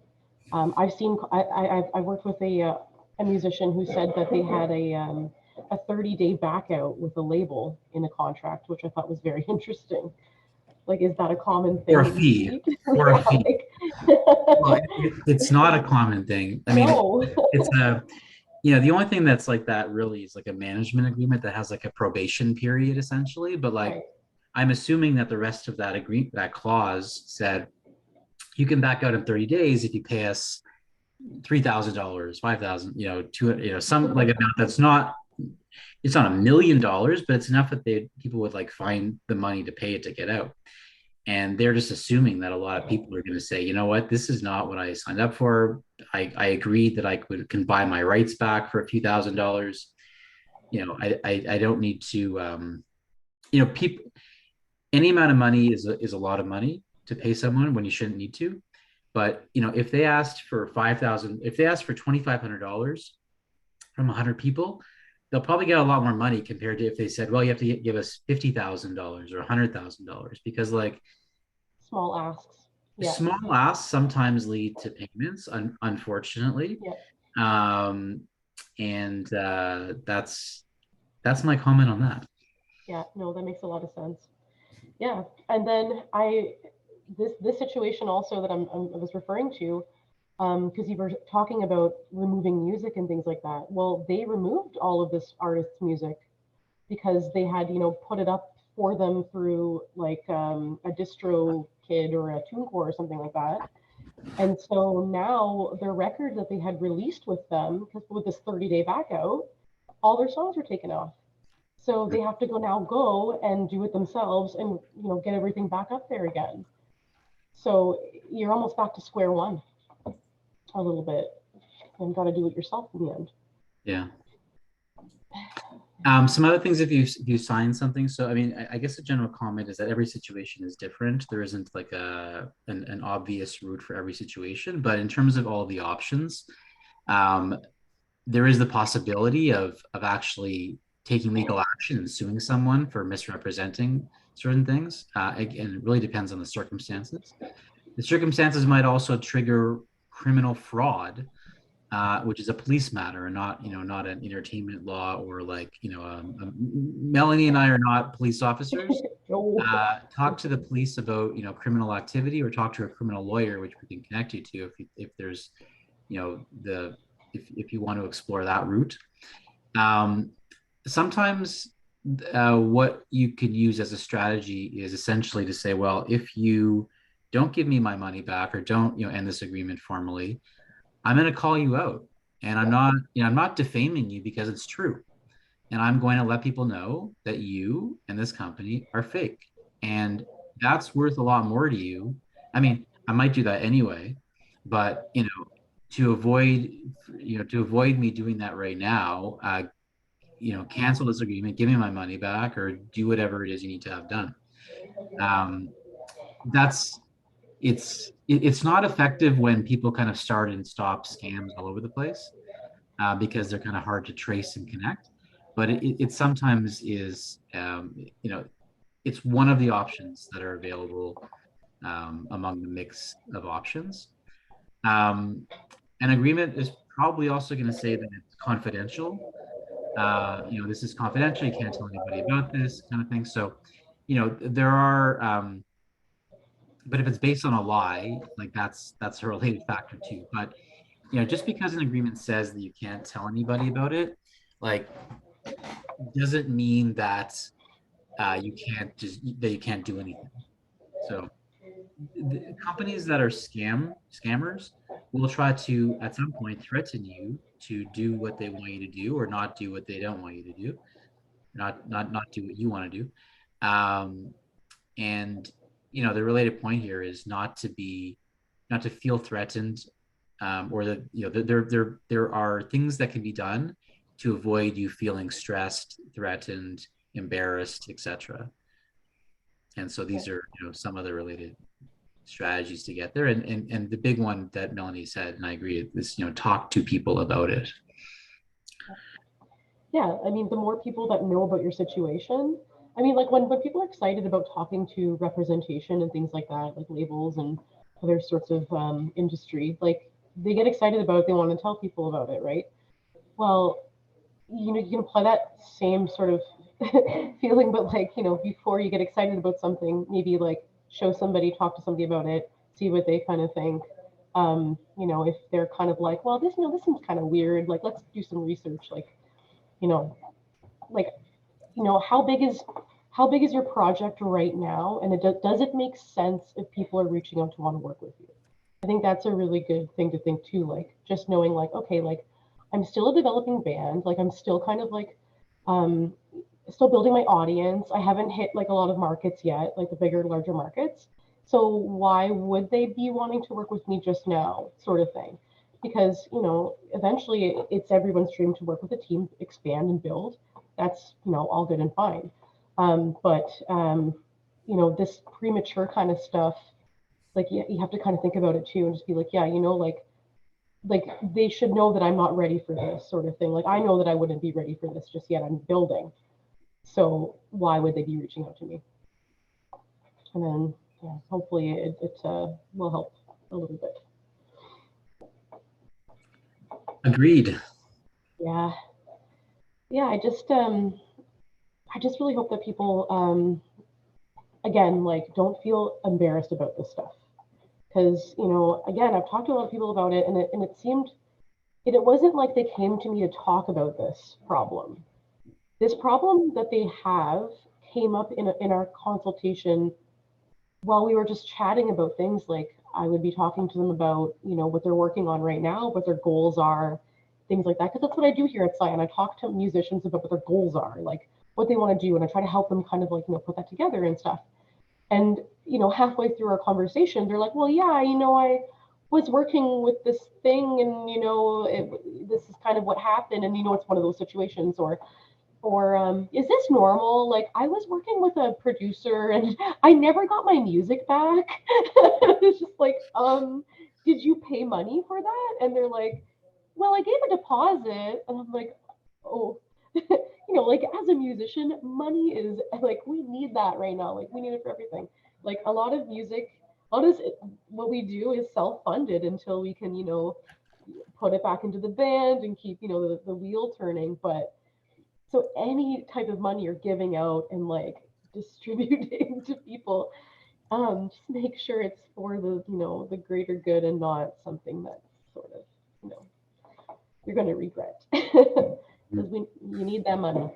I've worked with a musician who said that they had a 30-day back out with a label in a contract, which I thought was very interesting. Like, is that a common
Or
thing
a
that you
fee,
see?
or a
Yeah,
fee.
like,
Well, it's not a common thing. I mean,
no.
it's a the only thing that's like that really is like a management agreement that has like a probation period essentially. But like,
Right.
I'm assuming that the rest of that agreement, that clause said you can back out in 30 days if you pay us $3,000, 5,000, some like amount that's not, it's not $1 million, but it's enough that people would like find the money to pay it to get out. And they're just assuming that a lot of people are going to say, you know what, this is not what I signed up for. I agreed that can buy my rights back for a few $1,000s. I don't need to, people, any amount of money is a lot of money to pay someone when you shouldn't need to. But if they asked for 5,000, if they asked for $2,500 from 100 people, they'll probably get a lot more money compared to if they said, well, you have to give us $50,000 or $100,000, because like
Small asks. Yeah.
small asks sometimes lead to payments, unfortunately.
Yeah.
Um, and that's my comment on that.
Yeah. No, that makes a lot of sense. Yeah. And then this situation also that I was referring to, because you were talking about removing music and things like that. Well, they removed all of this artist's music because they had, put it up for them through like a distro kid or a TuneCore or something like that. And so now their record that they had released with them, because with this 30-day back out, all their songs are taken off. So they have to go and do it themselves and get everything back up there again. So you're almost back to square one a little bit and got to do it yourself in the end.
Yeah. Some other things if you sign something. So I mean, I guess the general comment is that every situation is different. There isn't like an obvious route for every situation, but in terms of all the options, um, there is the possibility of actually taking legal action and suing someone for misrepresenting certain things. Again, it really depends on the circumstances. The circumstances might also trigger criminal fraud, which is a police matter and not an entertainment law or like Melanie and I are not police officers.
No.
Talk to the police about criminal activity, or talk to a criminal lawyer, which we can connect you to if there's the if you want to explore that route. Um, Sometimes what you could use as a strategy is essentially to say, well, if you don't give me my money back or don't end this agreement formally, I'm going to call you out, and
Yeah.
I'm not defaming you because it's true, and I'm going to let people know that you and this company are fake, and that's worth a lot more to you. I mean, I might do that anyway, but to avoid me doing that right now, cancel this agreement, give me my money back, or do whatever it is you need to have done. Um, that's it's not effective when people kind of start and stop scams all over the place, because they're kind of hard to trace and connect. But it sometimes is, it's one of the options that are available, among the mix of options. Um, an agreement is probably also going to say that it's confidential. This is confidential. You can't tell anybody about this kind of thing. So, there are, but if it's based on a lie, like that's a related factor too. But just because an agreement says that you can't tell anybody about it, like, doesn't mean that you can't do anything. So the companies that are scammers will try to at some point threaten you to do what they want you to do, or not do what they don't want you to do, not do what you want to do. And the related point here is not to feel threatened, or that there are things that can be done to avoid you feeling stressed, threatened, embarrassed, etc. And so these are some of the related strategies to get there. And the big one that Melanie said, and I agree, is talk to people about it.
Yeah, I mean, the more people that know about your situation, I mean, like when people are excited about talking to representation and things like that, like labels and other sorts of industry, like they get excited about it, they want to tell people about it, right? Well, you can apply that same sort of feeling, but like, before you get excited about something, maybe like show somebody, talk to somebody about it, see what they kind of think. If they're kind of like, well, this seems kind of weird, like let's do some research, like, you know, like, how big is your project right now, and does it make sense if people are reaching out to want to work with you? I think that's a really good thing to think too, like just knowing like, okay, like I'm still a developing band, like I'm still kind of like um still building my audience. I haven't hit like a lot of markets yet, like the bigger, larger markets. So why would they be wanting to work with me just now, sort of thing? Because, eventually it's everyone's dream to work with a team, expand and build. That's, all good and fine. But this premature kind of stuff, like you have to kind of think about it too and just be like, yeah, like they should know that I'm not ready for this, sort of thing. Like I know that I wouldn't be ready for this just yet. I'm building. So why would they be reaching out to me? And then, yeah, hopefully it will help a little bit.
Agreed.
Yeah, yeah. I just really hope that people, again, like don't feel embarrassed about this stuff, because again, I've talked to a lot of people about it, and it seemed, it wasn't like they came to me to talk about this problem. This problem that they have came up in our consultation while we were just chatting about things. Like I would be talking to them about, what they're working on right now, what their goals are, things like that. Because that's what I do here at CION. I talk to musicians about what their goals are, like what they want to do, and I try to help them kind of like, put that together and stuff. And, halfway through our conversation, they're like, well, yeah, I was working with this thing, and, this is kind of what happened. And, it's one of those situations, or is this normal? Like I was working with a producer and I never got my music back. It's just like, did you pay money for that? And they're like, well, I gave a deposit. And I'm like, oh, like as a musician, money is like, we need that right now. Like we need it for everything. Like a lot of music, a lot of what we do is self-funded until we can, put it back into the band and keep, the wheel turning. But so any type of money you're giving out and like distributing to people, just make sure it's for the greater good and not something that's sort of, you know, you're going to regret, because you need that money.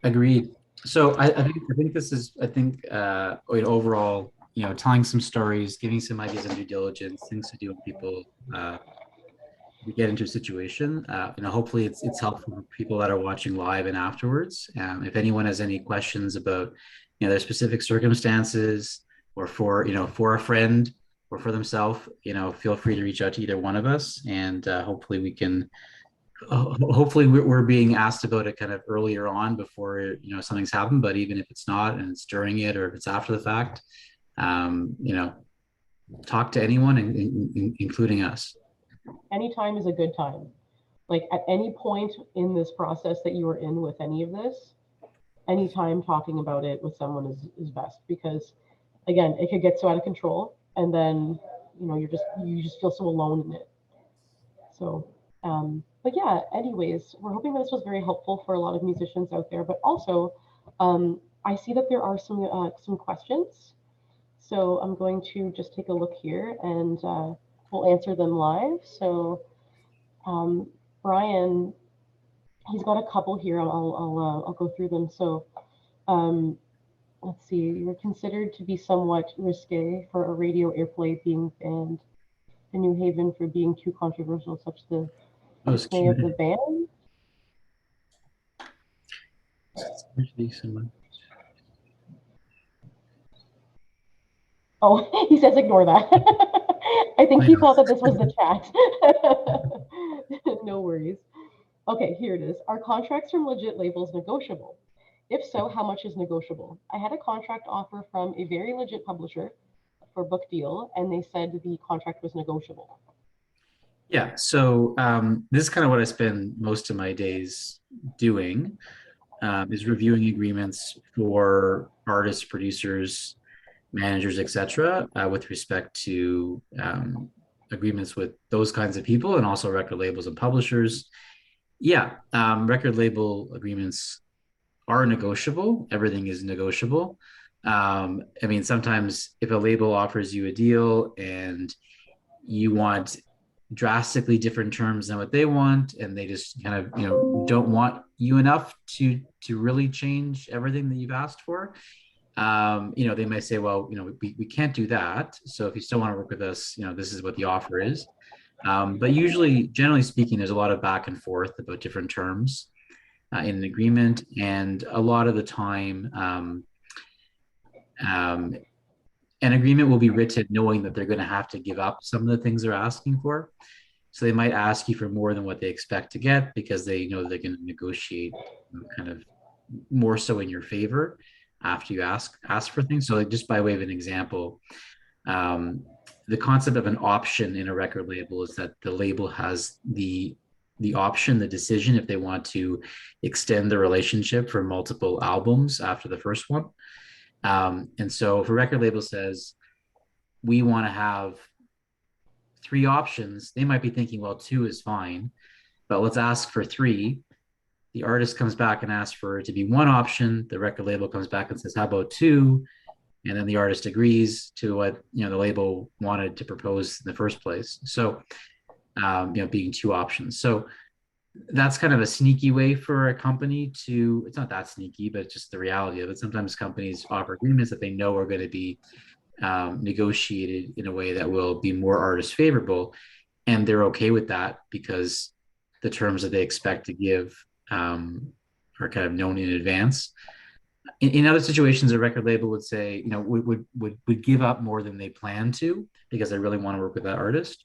Agreed. So I think this is, overall, telling some stories, giving some ideas of due diligence, things to do when people get into a situation. Hopefully it's helpful for people that are watching live and afterwards. If anyone has any questions about their specific circumstances, or for a friend or for themselves, feel free to reach out to either one of us, and hopefully we can hopefully we're being asked about it kind of earlier on before something's happened. But even if it's not, and it's during it, or if it's after the fact, you know, talk to anyone, including us.
Anytime is a good time. Like at any point in this process that you are in with any of this, anytime talking about it with someone is best, because again, it could get so out of control, and then you just feel so alone in it. So, but yeah, anyways, we're hoping that this was very helpful for a lot of musicians out there. But also, I see that there are some questions. So I'm going to just take a look here, and we'll answer them live. So, um, Bryon, he's got a couple here. I'll go through them. So, um, let's see. You're considered to be somewhat risque for a radio airplay being banned in New Haven for being too controversial, such the
Oh, it's
dismay of the
cute.
band. Oh, he says ignore that. I think
I
he
know.
thought that this was the chat. No worries. Okay, here it is. Are contracts from legit labels negotiable? If so, how much is negotiable? I had a contract offer from a very legit publisher for book deal, and they said the contract was negotiable.
Yeah. So this is kind of what I spend most of my days doing, is reviewing agreements for artists, producers, managers, etc., with respect to agreements with those kinds of people and also record labels and publishers. Yeah, record label agreements are negotiable. Everything is negotiable. I mean, sometimes if a label offers you a deal and you want drastically different terms than what they want, and they just kind of don't want you enough to really change everything that you've asked for, they might say, well, we can't do that. So if you still want to work with us, this is what the offer is. But usually, generally speaking, there's a lot of back and forth about different terms in an agreement. And a lot of the time, um, an agreement will be written knowing that they're going to have to give up some of the things they're asking for. So they might ask you for more than what they expect to get because they know they're going to negotiate kind of more so in your favor after you ask for things. So like just by way of an example, um, the concept of an option in a record label is that the label has the option, the decision, if they want to extend the relationship for multiple albums after the first one. And so if a record label says we want to have three options, they might be thinking, well, two is fine, but let's ask for three. The artist comes back and asks for it to be one option. The record label comes back and says, how about two? And then the artist agrees to what the label wanted to propose in the first place. So being two options. So that's kind of a sneaky way for a company to, it's not that sneaky, but it's just the reality of it. Sometimes companies offer agreements that they know are going to be negotiated in a way that will be more artist favorable. And they're okay with that because the terms that they expect to give are kind of known in advance. In other situations, a record label would say, would give up more than they plan to because they really want to work with that artist.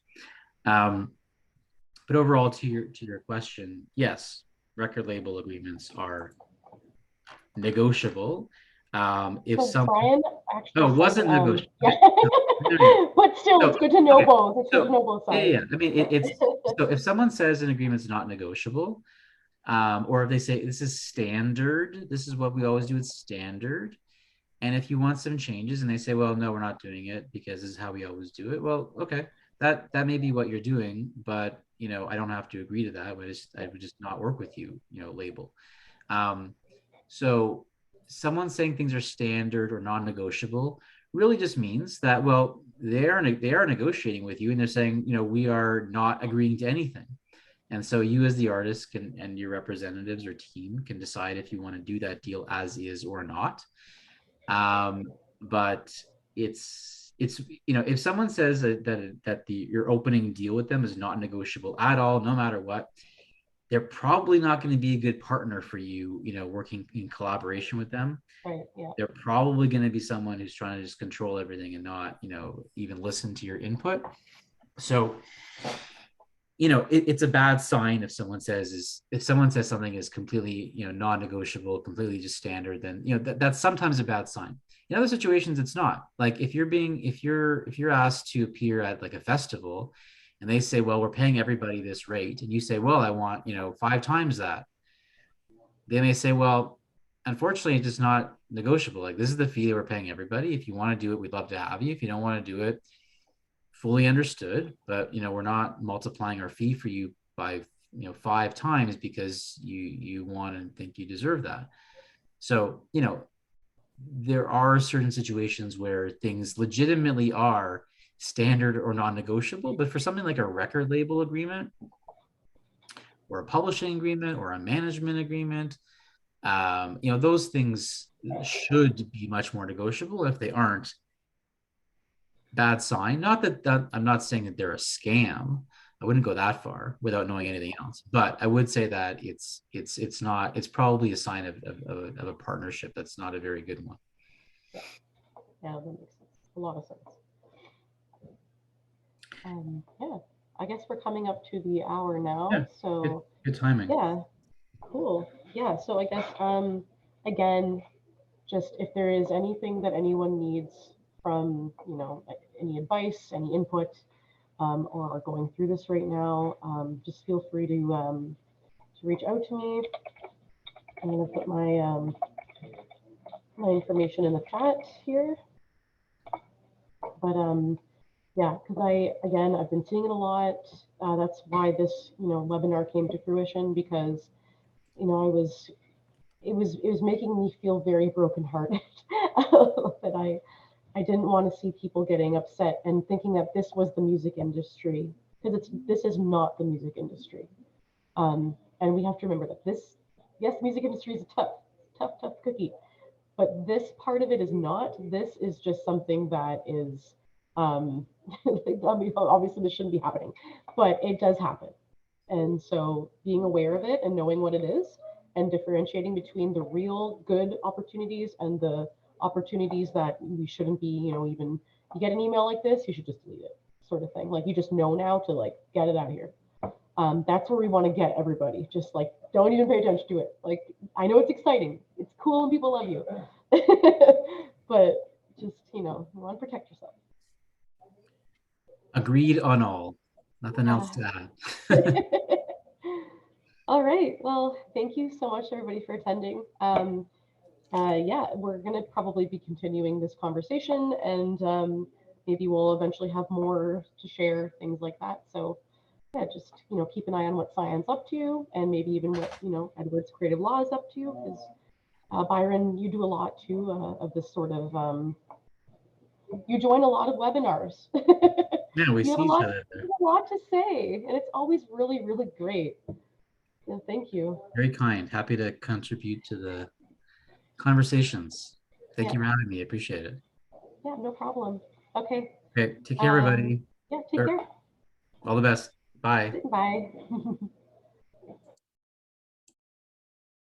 But overall, to your question, yes, record label agreements are negotiable. If
So
some
Bryon
Oh,
actually
it
said,
wasn't negotiable.
yeah,
Okay. No, no, no.
but still, it's
So,
good to know
okay.
both. It's good to
So,
know both
yeah,
sides.
yeah. I mean, it's so if someone says an agreement's not negotiable, or if they say this is standard, this is what we always do, it's standard. And if you want some changes and they say, well, no, we're not doing it because this is how we always do it. Well, okay, that may be what you're doing, but I don't have to agree to that. I would just not work with you, label. Um, so someone saying things are standard or non-negotiable really just means that, well, they are negotiating with you and they're saying, we are not agreeing to anything. And so you as the artist can, and your representatives or team can decide if you want to do that deal as is or not. But it's if someone says that your opening deal with them is not negotiable at all, no matter what, they're probably not going to be a good partner for you, working in collaboration with them.
Right. Yeah.
They're probably going to be someone who's trying to just control everything and not, even listen to your input. So, it's a bad sign if someone says something is completely, non-negotiable, completely just standard, then, that's sometimes a bad sign. In other situations, it's not. Like if you're asked to appear at like a festival and they say, well, we're paying everybody this rate, and you say, well, I want, 5 times that. They may say, well, unfortunately, it's just not negotiable. Like, this is the fee that we're paying everybody. If you want to do it, we'd love to have you. If you don't want to do it, fully understood, but we're not multiplying our fee for you by 5 times because you want and think you deserve that. So there are certain situations where things legitimately are standard or non-negotiable, but for something like a record label agreement or a publishing agreement or a management agreement, those things should be much more negotiable. If they aren't, bad sign. Not that I'm not saying that they're a scam. I wouldn't go that far without knowing anything else. But I would say that it's not. It's probably a sign of a partnership that's not a very good one.
Yeah, that makes sense. A lot of sense. Yeah, I guess we're coming up to the hour now.
Yeah,
so
good timing.
Yeah, cool. Yeah, so I guess again, just if there is anything that anyone needs from, any advice, any input, or are going through this right now, just feel free to reach out to me. I'm gonna put my information in the chat here. But yeah, because I've been seeing it a lot. That's why this, webinar came to fruition, because, it was making me feel very brokenhearted that I didn't want to see people getting upset and thinking that this was the music industry, because this is not the music industry. And we have to remember that yes, the music industry is a tough cookie, but this part of it is not. This is just something that is, I mean, obviously this shouldn't be happening, but it does happen. And so being aware of it and knowing what it is and differentiating between the real good opportunities and the opportunities that we shouldn't be, even you get an email like this, you should just delete it, sort of thing. Like, you just know now to like get it out of here. That's where we want to get everybody. Just like, don't even pay attention to it. Like, I know it's exciting, it's cool, and people love you, but just, you want to protect yourself.
Agreed on all. Nothing else to add.
All right. Well, thank you so much, everybody, for attending. Yeah, we're going to probably be continuing this conversation, and maybe we'll eventually have more to share, things like that. So yeah, just, keep an eye on what CION's up to, and maybe even what, Edwards Creative Law is up to, because Byron, you do a lot too of this sort of, you join a lot of webinars.
Yeah, we see each other there.
You have a lot to say, and it's always really, really great. So thank you.
Very kind. Happy to contribute to the conversations. Thank you for having me. I appreciate it.
Yeah, no problem. Okay.
Okay, take care, everybody.
Yeah, take care.
All the best. Bye.
Bye.